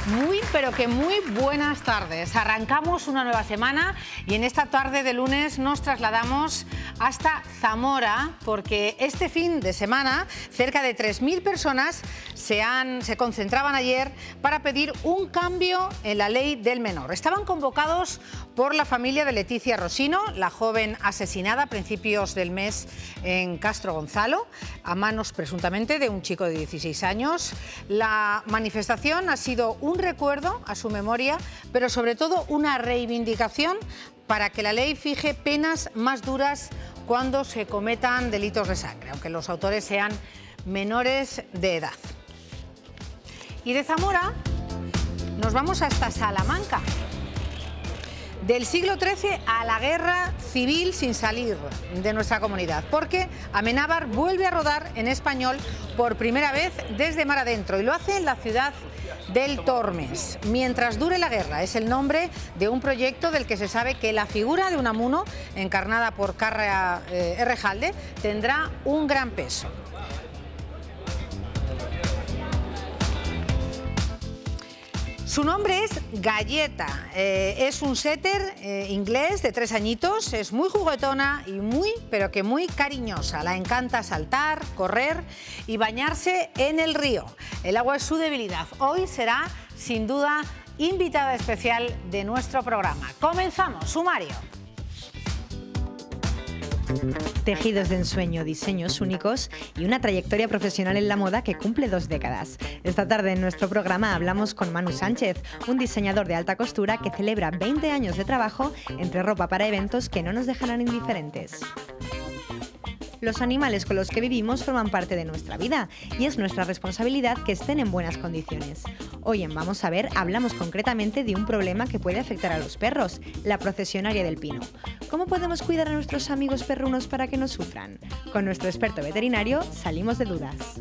Muy, pero que muy buenas tardes. Arrancamos una nueva semana y en esta tarde de lunes nos trasladamos hasta Zamora porque este fin de semana cerca de 3.000 personas se concentraban ayer para pedir un cambio en la ley del menor. Estaban convocados por la familia de Leticia Rosino, la joven asesinada a principios del mes en Castro Gonzalo, a manos presuntamente de un chico de 16 años. La manifestación ha sido un recuerdo a su memoria, pero sobre todo una reivindicación para que la ley fije penas más duras cuando se cometan delitos de sangre, aunque los autores sean menores de edad. Y de Zamora nos vamos hasta Salamanca. Del siglo XIII a la guerra civil sin salir de nuestra comunidad, porque Amenábar vuelve a rodar en español por primera vez desde mar adentro y lo hace en la ciudad del Tormes. Mientras dure la guerra es el nombre de un proyecto del que se sabe que la figura de Unamuno, encarnada por Carra Errejalde, tendrá un gran peso. Su nombre es Galleta, es un setter inglés de 3 añitos, es muy juguetona y muy, pero que muy cariñosa. La encanta saltar, correr y bañarse en el río. El agua es su debilidad. Hoy será, sin duda, invitada especial de nuestro programa. Comenzamos, sumario. Tejidos de ensueño, diseños únicos y una trayectoria profesional en la moda que cumple 2 décadas. Esta tarde en nuestro programa hablamos con Manu Sánchez, un diseñador de alta costura que celebra 20 años de trabajo entre ropa para eventos que no nos dejarán indiferentes. Los animales con los que vivimos forman parte de nuestra vida y es nuestra responsabilidad que estén en buenas condiciones. Hoy en Vamos a ver hablamos concretamente de un problema que puede afectar a los perros, la procesionaria del pino. ¿Cómo podemos cuidar a nuestros amigos perrunos para que no sufran? Con nuestro experto veterinario salimos de dudas.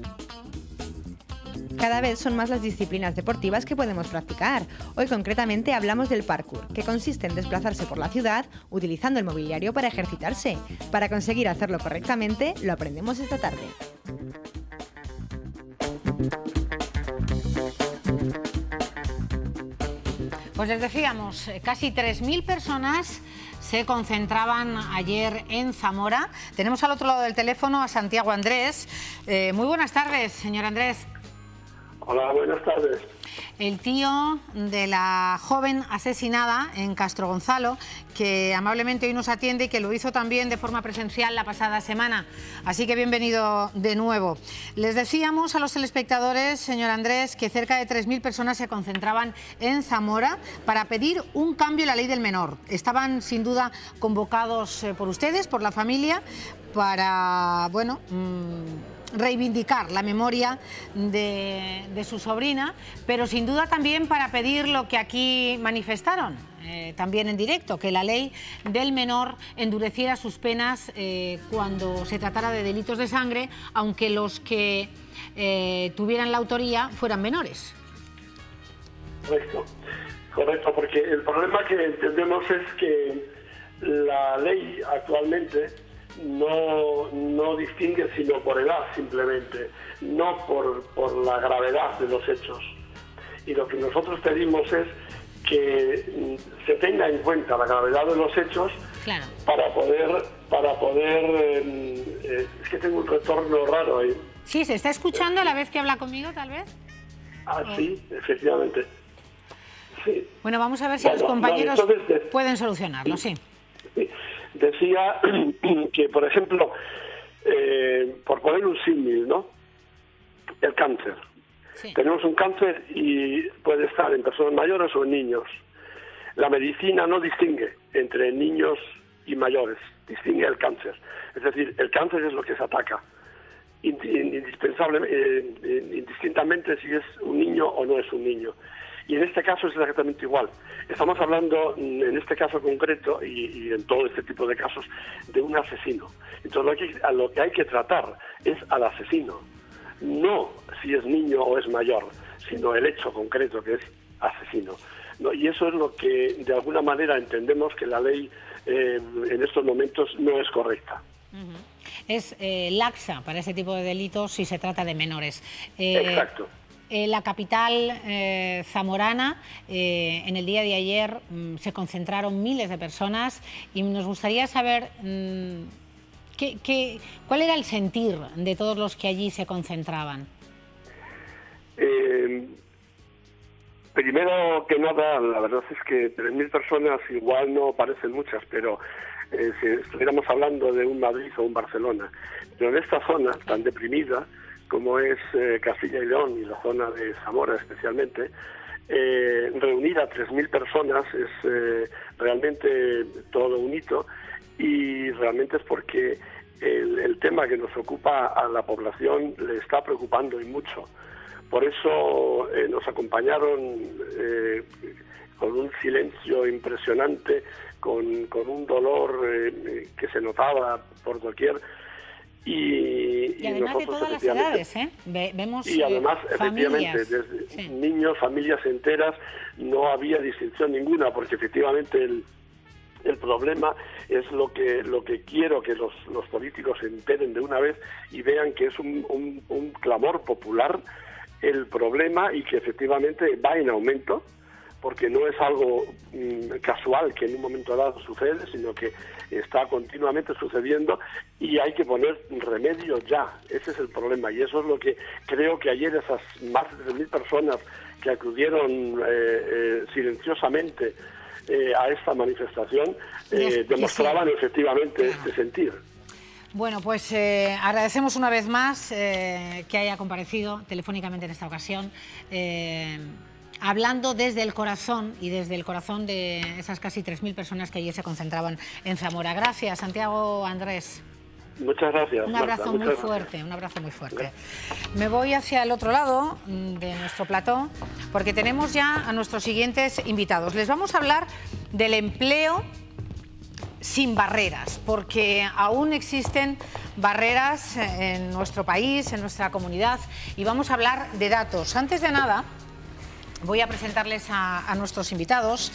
Cada vez son más las disciplinas deportivas que podemos practicar. Hoy concretamente hablamos del parkour, que consiste en desplazarse por la ciudad utilizando el mobiliario para ejercitarse. Para conseguir hacerlo correctamente, lo aprendemos esta tarde. Pues les decíamos, casi 3.000 personas se concentraban ayer en Zamora. Tenemos al otro lado del teléfono a Santiago Andrés. Muy buenas tardes, señor Andrés. Hola, buenas tardes. El tío de la joven asesinada en Castro Gonzalo, que amablemente hoy nos atiende y que lo hizo también de forma presencial la pasada semana. Así que bienvenido de nuevo. Les decíamos a los telespectadores, señor Andrés, que cerca de 3.000 personas se concentraban en Zamora para pedir un cambio en la ley del menor. Estaban sin duda convocados por ustedes, por la familia, para, bueno, reivindicar la memoria de su sobrina, pero sin duda también para pedir lo que aquí manifestaron, también en directo, que la ley del menor endureciera sus penas cuando se tratara de delitos de sangre, aunque los que tuvieran la autoría fueran menores. Correcto, porque el problema que entendemos es que la ley actualmente no distingue sino por edad simplemente, no por la gravedad de los hechos. Y lo que nosotros pedimos es que se tenga en cuenta la gravedad de los hechos, claro, para poder es que tengo un retorno raro ahí. Sí, ¿se está escuchando a la vez que habla conmigo, tal vez? Sí, efectivamente. Sí. Bueno, vamos a ver si los compañeros pueden solucionarlo, sí. Decía que, por ejemplo, por poner un símil, ¿no? El cáncer. Sí. Tenemos un cáncer y puede estar en personas mayores o en niños. La medicina no distingue entre niños y mayores, distingue el cáncer. Es decir, el cáncer es lo que se ataca, indistintamente si es un niño o no es un niño. Y en este caso es exactamente igual. Estamos hablando, en este caso concreto, y en todo este tipo de casos, de un asesino. Entonces lo que hay que tratar es al asesino. No si es niño o es mayor, sino el hecho concreto que es asesino. ¿No? Y eso es lo que, de alguna manera, entendemos que la ley en estos momentos no es correcta. Es laxa para ese tipo de delitos si se trata de menores. Exacto. la capital zamorana, en el día de ayer se concentraron miles de personas y nos gustaría saber cuál era el sentir de todos los que allí se concentraban. Primero que nada, la verdad es que 3.000 personas igual no parecen muchas, pero si estuviéramos hablando de un Madrid o un Barcelona, pero en esta zona tan deprimida como es Castilla y León y la zona de Zamora especialmente, reunir a 3.000 personas es realmente todo un hito, y realmente es porque el tema que nos ocupa a la población le está preocupando y mucho. Por eso nos acompañaron con un silencio impresionante, con un dolor que se notaba por doquier. Y además de todas las edades, vemos y además, familias, efectivamente, desde niños, familias enteras, no había distinción ninguna, porque efectivamente el problema es lo que quiero que los políticos se enteren de una vez y vean que es un clamor popular el problema, y que efectivamente va en aumento, porque no es algo casual que en un momento dado sucede, sino que está continuamente sucediendo y hay que poner remedio ya. Ese es el problema, y eso es lo que creo que ayer esas más de 3.000 personas que acudieron silenciosamente a esta manifestación demostraban efectivamente este sentir. Bueno, pues agradecemos una vez más que haya comparecido telefónicamente en esta ocasión, hablando desde el corazón y desde el corazón de esas casi 3.000 personas que ayer se concentraban en Zamora. Gracias, Santiago Andrés. Muchas gracias. Un abrazo muy fuerte, un abrazo muy fuerte. Me voy hacia el otro lado de nuestro plató, porque tenemos ya a nuestros siguientes invitados. Les vamos a hablar del empleo sin barreras, porque aún existen barreras en nuestro país, en nuestra comunidad, y vamos a hablar de datos. Antes de nada, voy a presentarles a nuestros invitados.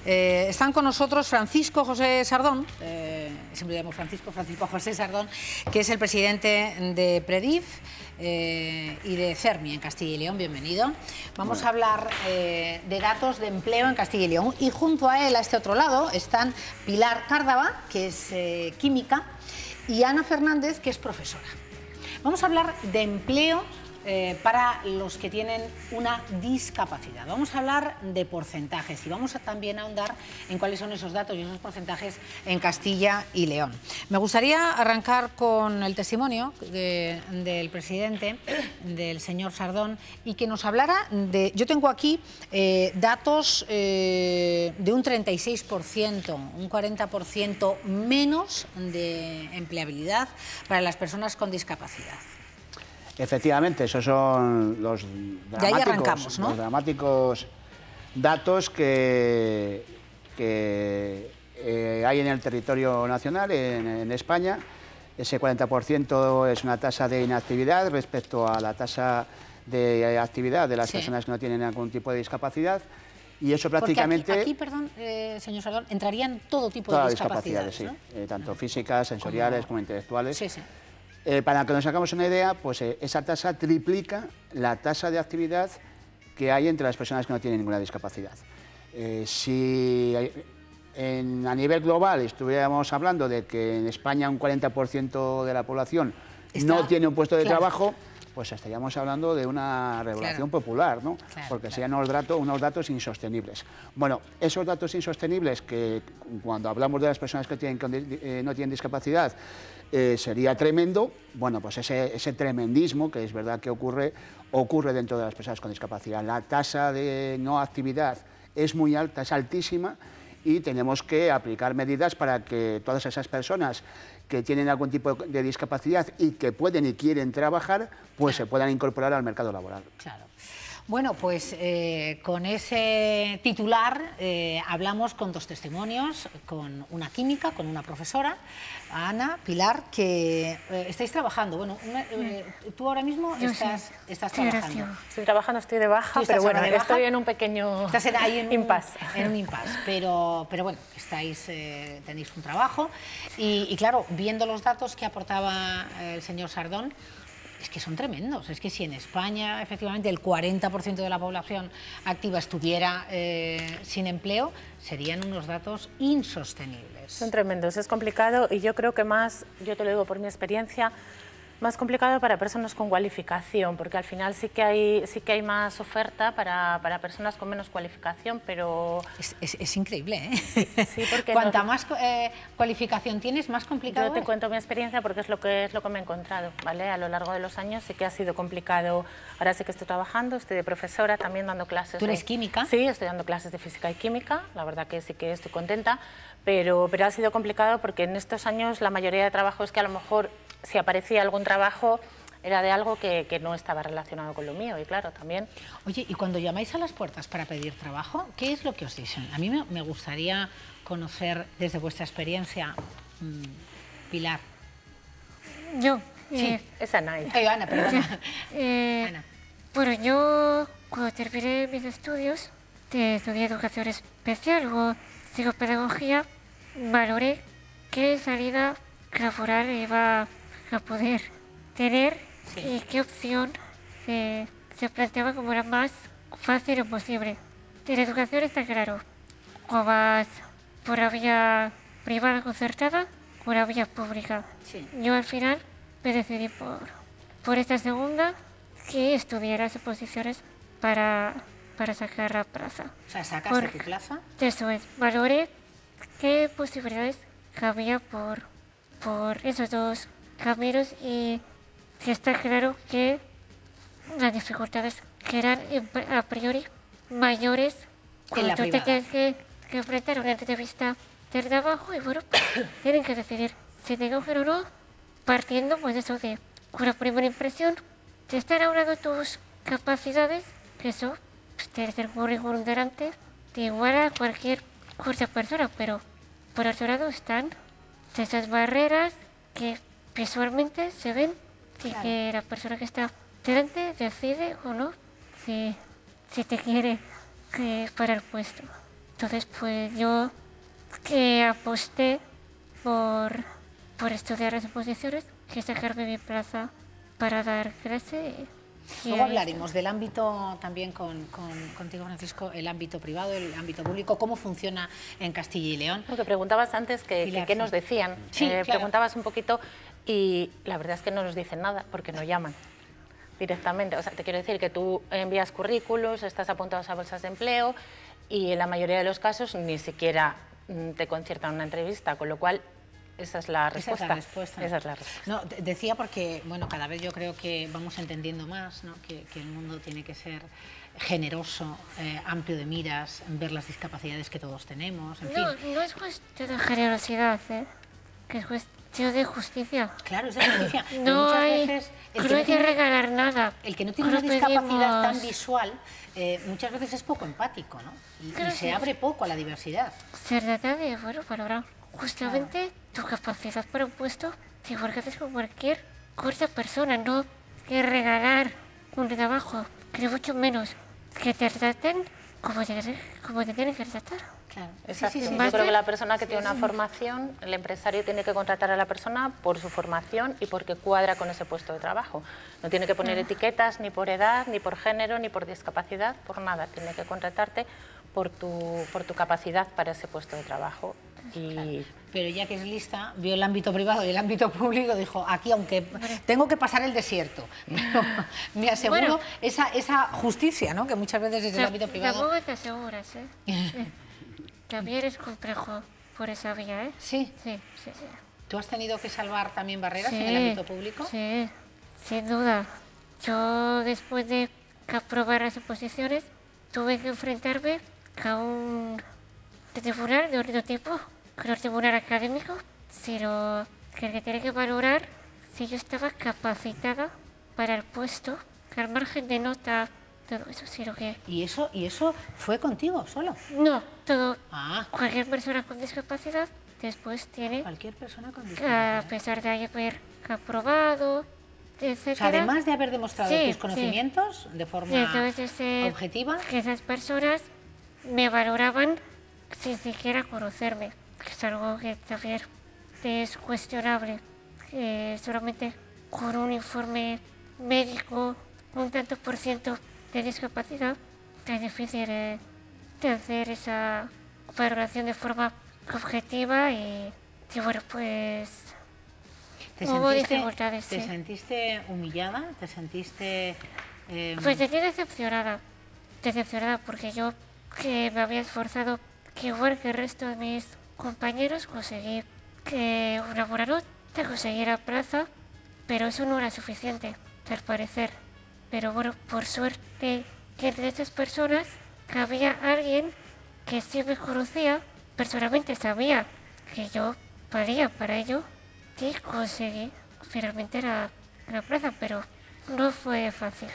Están con nosotros Francisco José Sardón, siempre llamo Francisco José Sardón, que es el presidente de Predif y de CERMI en Castilla y León. Bienvenido. Vamos a hablar de datos de empleo en Castilla y León, y junto a él, a este otro lado, están Pilar Cárdava, que es química, y Ana Fernández, que es profesora. Vamos a hablar de empleo para los que tienen una discapacidad. Vamos a hablar de porcentajes y vamos a también ahondar en cuáles son esos datos y esos porcentajes en Castilla y León. Me gustaría arrancar con el testimonio del presidente, del señor Sardón, y que nos hablara de... Yo tengo aquí datos de un 36%, un 40% menos de empleabilidad para las personas con discapacidad. Efectivamente, esos son los dramáticos datos que hay en el territorio nacional, en España. Ese 40% es una tasa de inactividad respecto a la tasa de actividad de las personas que no tienen algún tipo de discapacidad. Y eso prácticamente... Aquí, perdón, señor Sardón, entrarían todo tipo de discapacidades, sí, ¿no? Tanto físicas, sensoriales como intelectuales. Sí, sí. Para que nos hagamos una idea, pues esa tasa triplica la tasa de actividad que hay entre las personas que no tienen ninguna discapacidad. Si a nivel global estuviéramos hablando de que en España un 40% de la población no tiene un puesto de trabajo, pues estaríamos hablando de una regulación popular, ¿no? Porque serían unos datos insostenibles. Bueno, esos datos insostenibles, que cuando hablamos de las personas que no tienen discapacidad, sería tremendo. Bueno, pues ese tremendismo, que es verdad que ocurre dentro de las personas con discapacidad. La tasa de no actividad es muy alta, es altísima, y tenemos que aplicar medidas para que todas esas personas que tienen algún tipo de discapacidad y que pueden y quieren trabajar, pues se puedan incorporar al mercado laboral. Claro. Bueno, pues con ese titular hablamos con dos testimonios, con una química, con una profesora, Ana, Pilar, que estáis trabajando. Bueno, tú ahora mismo estás trabajando. Estoy trabajando, estoy de baja, pero bueno, estoy en un pequeño impasse. En un impasse, pero bueno, tenéis un trabajo y claro, viendo los datos que aportaba el señor Sardón, Es que son tremendos. Es que si en España, efectivamente, el 40% de la población activa estuviera sin empleo, serían unos datos insostenibles. Son tremendos, es complicado y yo creo que más, yo te lo digo por mi experiencia, más complicado para personas con cualificación, porque al final sí que hay más oferta para personas con menos cualificación, pero... Es increíble, ¿eh? Sí, porque cuanta más cualificación tienes, más complicado Yo te cuento mi experiencia porque es lo que me he encontrado, ¿vale? A lo largo de los años sí que ha sido complicado. Ahora sí que estoy trabajando, estoy de profesora, también dando clases. ¿Tú eres química? Sí, estoy dando clases de física y química, la verdad que sí que estoy contenta, pero ha sido complicado porque en estos años la mayoría de trabajos que a lo mejor si aparecía algún trabajo era de algo que no estaba relacionado con lo mío y claro, también... Oye, y cuando llamáis a las puertas para pedir trabajo, ¿qué es lo que os dicen? A mí me gustaría conocer desde vuestra experiencia, Pilar. Yo. Sí, es Ana. Ana, perdona. Ana. Bueno, yo cuando terminé mis estudios, estudié educación especial o psicopedagogía, valoré qué salida laboral iba a poder tener y qué opción se planteaba como la más fácil posible. En la educación está claro, o vas por la vía privada concertada o la vía pública. Sí. Yo al final me decidí por esta segunda, que estudiara oposiciones para sacar la plaza. O sea, ¿sacaste tu plaza? Eso es, valoré qué posibilidades había por esos dos caminos y está claro que las dificultades que eran a priori mayores cuando tú te tienes que enfrentar a una entrevista de trabajo y bueno, tienen que decidir si te cogen o no, partiendo pues eso de una primera impresión, de estar hablando de tus capacidades, que eso, pues, tienes el currículum delante, te iguala a cualquier cursa persona, pero por otro lado están esas barreras que visualmente se ven y claro, que la persona que está delante decide o no si te quiere para el puesto. Entonces, pues yo que aposté por estudiar las oposiciones, que sacarme mi plaza para dar clase. Luego hablaremos del ámbito también contigo, Francisco, el ámbito privado, el ámbito público, cómo funciona en Castilla y León. Lo que preguntabas antes, que qué nos decían. Sí, claro. Preguntabas un poquito y la verdad es que no nos dicen nada porque no llaman directamente. O sea, te quiero decir que tú envías currículos, estás apuntado a bolsas de empleo y en la mayoría de los casos ni siquiera te conciertan una entrevista, con lo cual esa es la respuesta. Esa es la respuesta. Esa es la respuesta. No, decía porque, bueno, cada vez yo creo que vamos entendiendo más, ¿no? que el mundo tiene que ser generoso, amplio de miras, ver las discapacidades que todos tenemos, en fin. No es cuestión de generosidad, que es cuestión de justicia. Claro, es de justicia. No hay que regalar nada. El que no tiene una discapacidad tan visual, muchas veces es poco empático, ¿no? Y se abre poco a la diversidad. Se trata de, bueno, valorar justamente tu capacidad para un puesto, igual que haces con cualquier otra persona, no que regalar un trabajo, que mucho menos que te traten como te tienen que tratar. Claro. Exacto. Sí. Yo creo que la persona que tiene una formación, el empresario tiene que contratar a la persona por su formación y porque cuadra con ese puesto de trabajo. No tiene que poner etiquetas ni por edad, ni por género, ni por discapacidad, por nada. Tiene que contratarte por tu capacidad para ese puesto de trabajo. Y... Pero ya que es lista, vio el ámbito privado y el ámbito público, dijo, aquí aunque tengo que pasar el desierto, pero me aseguro esa justicia, ¿no? Que muchas veces desde el ámbito privado... Tampoco te aseguras, También es complejo por esa vía, Sí. Sí. ¿Tú has tenido que salvar también barreras en el ámbito público? Sí, sin duda. Yo, después de aprobar las oposiciones, tuve que enfrentarme a un tribunal de otro tipo, con un tribunal académico, sino que el que tiene que valorar si yo estaba capacitada para el puesto, al margen de nota, todo eso, sino que... ¿Y eso fue contigo solo? No, todo. Cualquier persona con discapacidad después tiene... Cualquier persona con discapacidad. A pesar de haber aprobado, etcétera. O sea, además de haber demostrado tus conocimientos de forma objetiva... Que esas personas me valoraban sin siquiera conocerme, que es algo que también es cuestionable. Solamente con un informe médico con tanto por ciento de discapacidad, es difícil de hacer esa valoración de forma objetiva y bueno, pues hubo dificultades. ¿Te sentiste humillada? ¿Te sentiste...? Pues sentí decepcionada porque yo que me había esforzado que igual que el resto de mis compañeros conseguí que una buena nota, conseguí la plaza, pero eso no era suficiente, al parecer. Pero bueno, por suerte que entre esas personas había alguien que sí me conocía, personalmente sabía que yo valía para ello y conseguí finalmente la plaza, pero no fue fácil.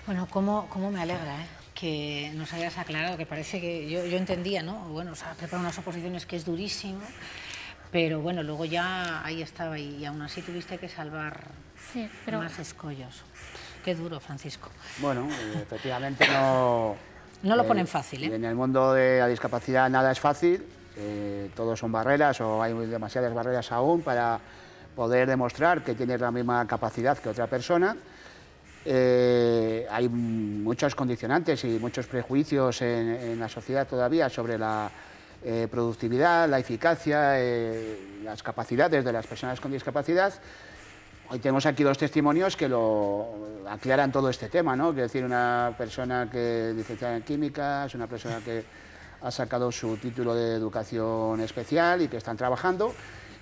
Bueno, cómo me alegra, que nos hayas aclarado, que parece que yo entendía, ¿no? Bueno, o sea, preparar unas oposiciones que es durísimo, pero bueno, luego ya ahí estaba y aún así tuviste que salvar más escollos. Qué duro, Francisco. Bueno, efectivamente no... No lo ponen fácil, ¿eh? En el mundo de la discapacidad nada es fácil, todos son barreras o hay demasiadas barreras aún para poder demostrar que tienes la misma capacidad que otra persona. Hay muchos condicionantes y muchos prejuicios en la sociedad todavía sobre la productividad, la eficacia, las capacidades de las personas con discapacidad. Hoy tenemos aquí dos testimonios que lo aclaran todo este tema, ¿no? Quiero decir, una persona que es licenciada en química, es una persona que ha sacado su título de educación especial y que están trabajando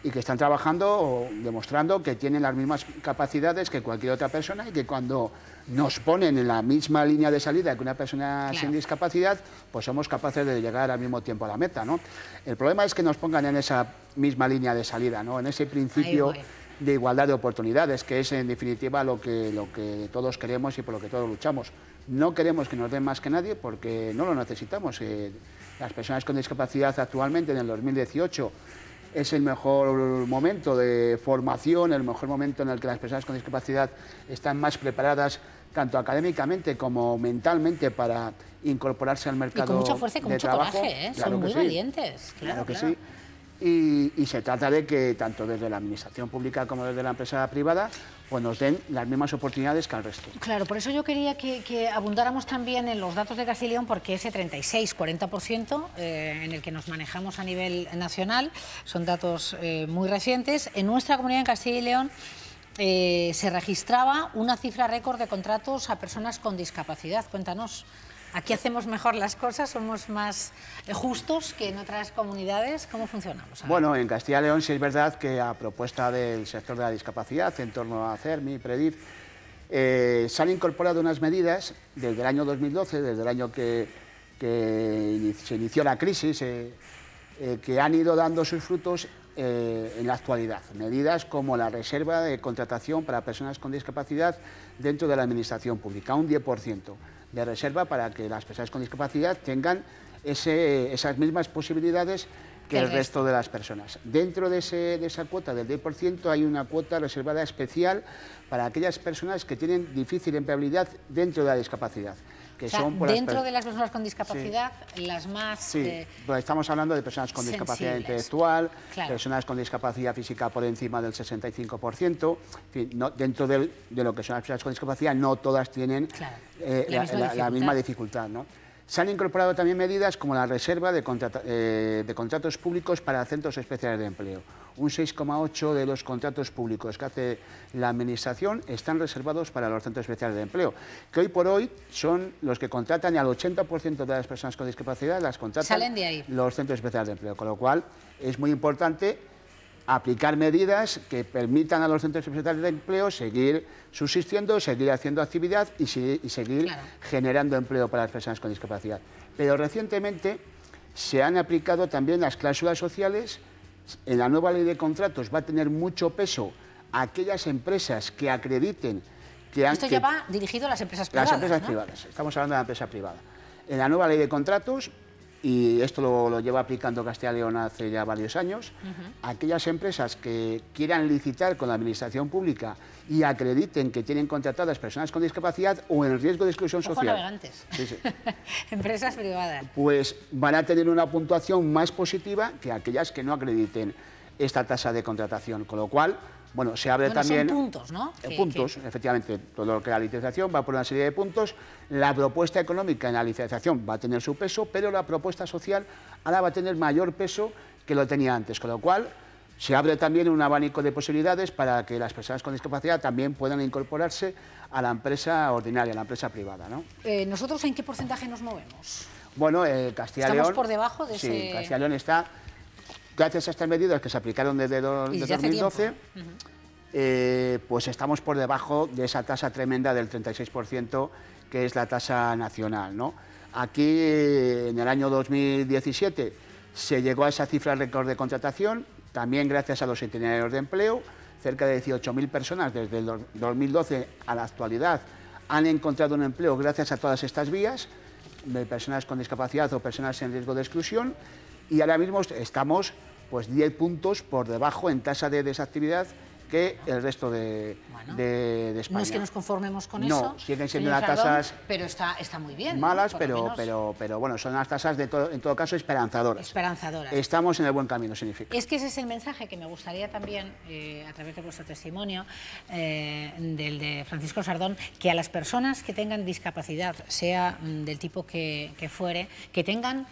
demostrando que tienen las mismas capacidades que cualquier otra persona y que cuando nos ponen en la misma línea de salida que una persona sin discapacidad, pues somos capaces de llegar al mismo tiempo a la meta, ¿no? El problema es que nos pongan en esa misma línea de salida, ¿no? En ese principio de igualdad de oportunidades, que es en definitiva lo que todos queremos y por lo que todos luchamos. No queremos que nos den más que nadie porque no lo necesitamos. Las personas con discapacidad actualmente, en el 2018, es el mejor momento de formación, el mejor momento en el que las personas con discapacidad están más preparadas, tanto académicamente como mentalmente, para incorporarse al mercado de trabajo. Y con mucha fuerza y con mucho coraje, ¿eh? Son muy valientes. Claro que sí. Y se trata de que tanto desde la administración pública como desde la empresa privada pues nos den las mismas oportunidades que al resto. Claro, por eso yo quería que abundáramos también en los datos de Castilla y León, porque ese 36-40% en el que nos manejamos a nivel nacional son datos muy recientes. En nuestra comunidad, en Castilla y León, se registraba una cifra récord de contratos a personas con discapacidad. Cuéntanos. ¿Aquí hacemos mejor las cosas? ¿Somos más justos que en otras comunidades? ¿Cómo funcionamos? Bueno, en Castilla y León sí es verdad que a propuesta del sector de la discapacidad, en torno a CERMI, PREDIF, se han incorporado unas medidas desde el año 2012, desde el año que se inició la crisis, que han ido dando sus frutos en la actualidad. Medidas como la reserva de contratación para personas con discapacidad dentro de la administración pública, un 10% de reserva para que las personas con discapacidad tengan esas mismas posibilidades que el resto de las personas. Dentro de esa cuota del 10% hay una cuota reservada especial para aquellas personas que tienen difícil empleabilidad dentro de la discapacidad. Que o sea, son dentro de las personas con discapacidad, las más... Sí, pues estamos hablando de personas con discapacidad intelectual, personas con discapacidad física por encima del 65%, en fin, no, dentro de lo que son las personas con discapacidad no todas tienen la misma dificultad, ¿no? Se han incorporado también medidas como la reserva de contratos públicos para centros especiales de empleo. Un 6,8% de los contratos públicos que hace la Administración están reservados para los centros especiales de empleo, que hoy por hoy son los que contratan y al 80% de las personas con discapacidad las contratan los centros especiales de empleo, con lo cual es muy importante aplicar medidas que permitan a los centros especiales de empleo seguir subsistiendo, seguir haciendo actividad y seguir generando empleo para las personas con discapacidad. Pero recientemente se han aplicado también las cláusulas sociales. En la nueva ley de contratos va a tener mucho peso a aquellas empresas que acrediten que han... Esto ya va dirigido a las empresas privadas, las empresas privadas, estamos hablando de la empresa privada. En la nueva ley de contratos, y esto lo lleva aplicando Castilla y León hace ya varios años, aquellas empresas que quieran licitar con la administración pública y acrediten que tienen contratadas personas con discapacidad o en riesgo de exclusión social. Navegantes. Empresas privadas. Pues van a tener una puntuación más positiva que aquellas que no acrediten esta tasa de contratación, con lo cual Bueno, se abre también... Son puntos, ¿no? Puntos, efectivamente. Todo lo que es la licenciación va por una serie de puntos. La propuesta económica en la licenciación va a tener su peso, pero la propuesta social ahora va a tener mayor peso que lo tenía antes, con lo cual se abre también un abanico de posibilidades para que las personas con discapacidad también puedan incorporarse a la empresa ordinaria, a la empresa privada, ¿no? ¿Nosotros en qué porcentaje nos movemos? Bueno, Castilla y León... ¿Estamos por debajo de ese...? Sí, Castilla y León está, gracias a estas medidas que se aplicaron desde 2012, pues estamos por debajo de esa tasa tremenda del 36%, que es la tasa nacional, ¿no? Aquí, en el año 2017, se llegó a esa cifra récord de contratación, también gracias a los itinerarios de empleo. Cerca de 18.000 personas desde el 2012 a la actualidad han encontrado un empleo gracias a todas estas vías, de personas con discapacidad o personas en riesgo de exclusión, y ahora mismo estamos pues 10 puntos por debajo en tasa de desactividad que el resto de España. No es que nos conformemos con eso. No, siguen siendo unas tasas... Pero está muy bien. Malas, ¿no? pero bueno, son unas tasas en todo caso esperanzadoras. Esperanzadoras. Estamos en el buen camino, significa. Es que ese es el mensaje que me gustaría también, a través de vuestro testimonio, del de Francisco Sardón, que a las personas que tengan discapacidad, sea del tipo que fuere, que tengan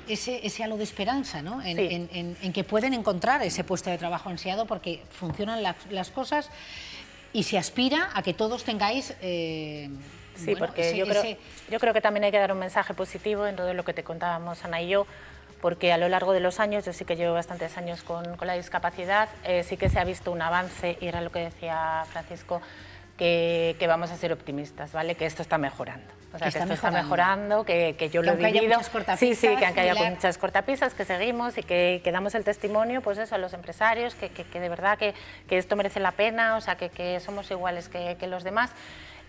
ese halo de esperanza, ¿no? En que pueden encontrar ese puesto de trabajo ansiado, porque funcionan las cosas y se aspira a que todos tengáis... Sí, porque yo creo que también hay que dar un mensaje positivo en todo lo que te contábamos Ana y yo, porque a lo largo de los años, yo sí que llevo bastantes años con la discapacidad, sí que se ha visto un avance, y era lo que decía Francisco, que vamos a ser optimistas, ¿vale? Que esto está mejorando. O sea, que esto está mejorando, que yo lo he vivido. Sí, que aunque haya muchas cortapisas, que seguimos y que damos el testimonio, pues eso, a los empresarios, que de verdad que esto merece la pena, o sea, que somos iguales que los demás,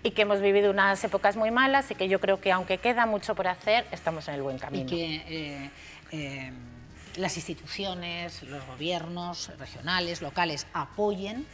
y que hemos vivido unas épocas muy malas, y que yo creo que aunque queda mucho por hacer, estamos en el buen camino. Y que las instituciones, los gobiernos regionales, locales, apoyen.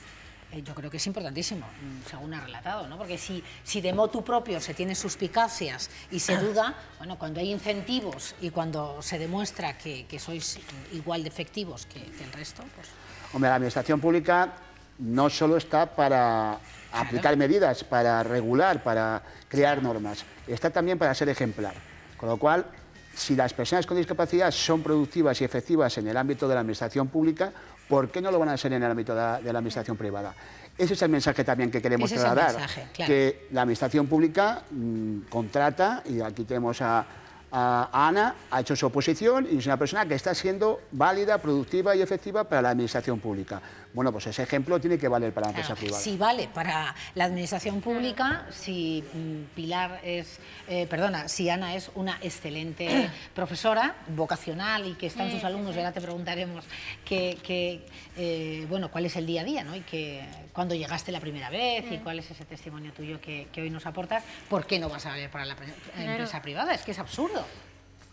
Yo creo que es importantísimo, según ha relatado, ¿no? Porque si de motu propio se tienen suspicacias y se duda, bueno, cuando hay incentivos y cuando se demuestra que sois igual de efectivos que el resto, pues... Hombre, la administración pública no solo está para aplicar medidas, para regular, para crear normas, está también para ser ejemplar. Con lo cual, si las personas con discapacidad son productivas y efectivas en el ámbito de la administración pública, ¿por qué no lo van a ser en el ámbito de la administración privada? Ese es el mensaje también que queremos trasladar, claro. Que la administración pública contrata, y aquí tenemos a Ana, ha hecho su oposición y es una persona que está siendo válida, productiva y efectiva para la administración pública. Bueno, pues ese ejemplo tiene que valer para la empresa privada. Si vale para la administración pública, si si Ana es una excelente profesora, vocacional y que está en sus alumnos, y ahora te preguntaremos bueno, cuál es el día a día, ¿no? Y cuándo llegaste la primera vez y cuál es ese testimonio tuyo que hoy nos aportas, ¿por qué no vas a valer para la empresa privada? Es que es absurdo.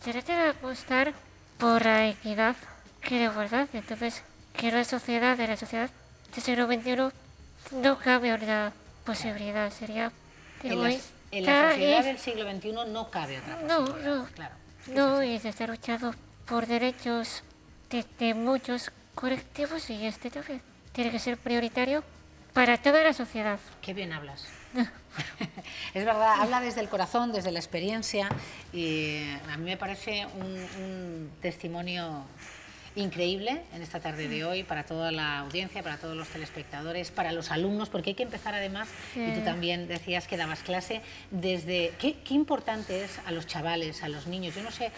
Se trata de apostar por la equidad que de verdad, entonces que la sociedad del siglo XXI no cabe otra posibilidad, sería en la sociedad del siglo XXI no cabe otra posibilidad. No, y se está luchando por derechos de muchos colectivos, y este también tiene que ser prioritario para toda la sociedad. Qué bien hablas. Es verdad, habla desde el corazón, desde la experiencia, y a mí me parece un testimonio increíble en esta tarde de hoy para toda la audiencia, para todos los telespectadores, para los alumnos, porque hay que empezar además, y tú también decías que dabas clase, desde qué importante es a los chavales, a los niños. Yo no sé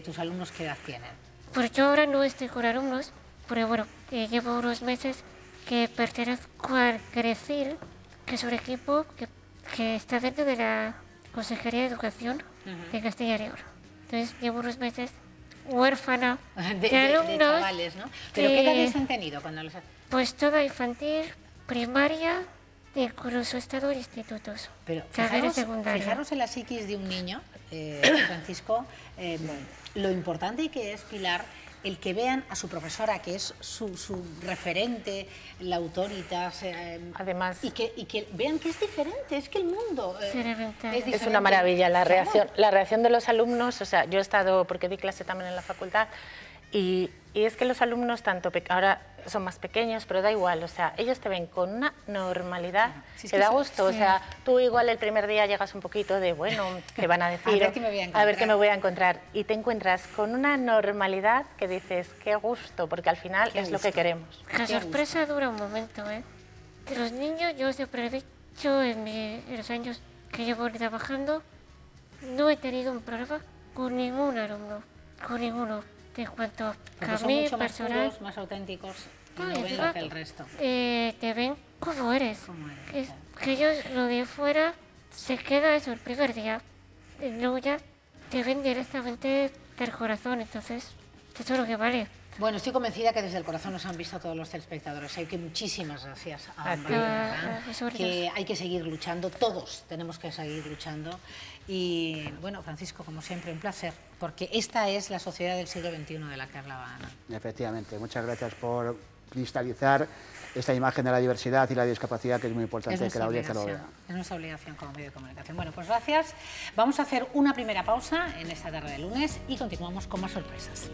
tus alumnos qué edad tienen. Pues yo ahora no estoy con alumnos, pero bueno, llevo unos meses que pertenezco al CRECIL, que es un equipo que está dentro de la Consejería de Educación de Castilla y León. Entonces llevo unos meses huérfana de alumnos. De chavales, ¿no? ¿Pero qué edades han tenido cuando los... Pues toda infantil, primaria, incluso estado en institutos. Pero fijaros en la psiquis de un niño, Francisco, lo importante que es, Pilar, el que vean a su profesora, que es su referente, la autoritas, además, y que vean que es diferente, es que el mundo es diferente. Es una maravilla la reacción de los alumnos. O sea, yo he estado, porque di clase también en la facultad, Y es que los alumnos, ahora son más pequeños, pero da igual, o sea, ellos te ven con una normalidad que da gusto. O sea, tú igual el primer día llegas un poquito de, bueno, ¿qué van a decir? A ver qué me voy a encontrar. A ver qué me voy a encontrar. Y te encuentras con una normalidad que dices, qué gusto, porque al final es lo que queremos. La sorpresa dura un momento, ¿eh? De los niños, yo siempre he dicho en los años que llevo trabajando, no he tenido un problema con ningún alumno, con ninguno. En cuanto a son mí, mucho más personal, puros, más auténticos, y no, no ven encima, lo que el resto. te ven como eres. Como eres, Que ellos lo de fuera se queda eso el primer día. Y luego ya te ven directamente del corazón, entonces eso es lo que vale. Bueno, estoy convencida que desde el corazón nos han visto todos los telespectadores. Hay que muchísimas gracias a ambas, ¿verdad? Que hay que seguir luchando, todos tenemos que seguir luchando. Y bueno, Francisco, como siempre, un placer, porque esta es la sociedad del siglo XXI de la que hablaba Ana. Efectivamente, muchas gracias por cristalizar esta imagen de la diversidad y la discapacidad, que es muy importante que la audiencia lo vea. Es nuestra obligación como medio de comunicación. Bueno, pues gracias. Vamos a hacer una primera pausa en esta tarde de lunes y continuamos con más sorpresas.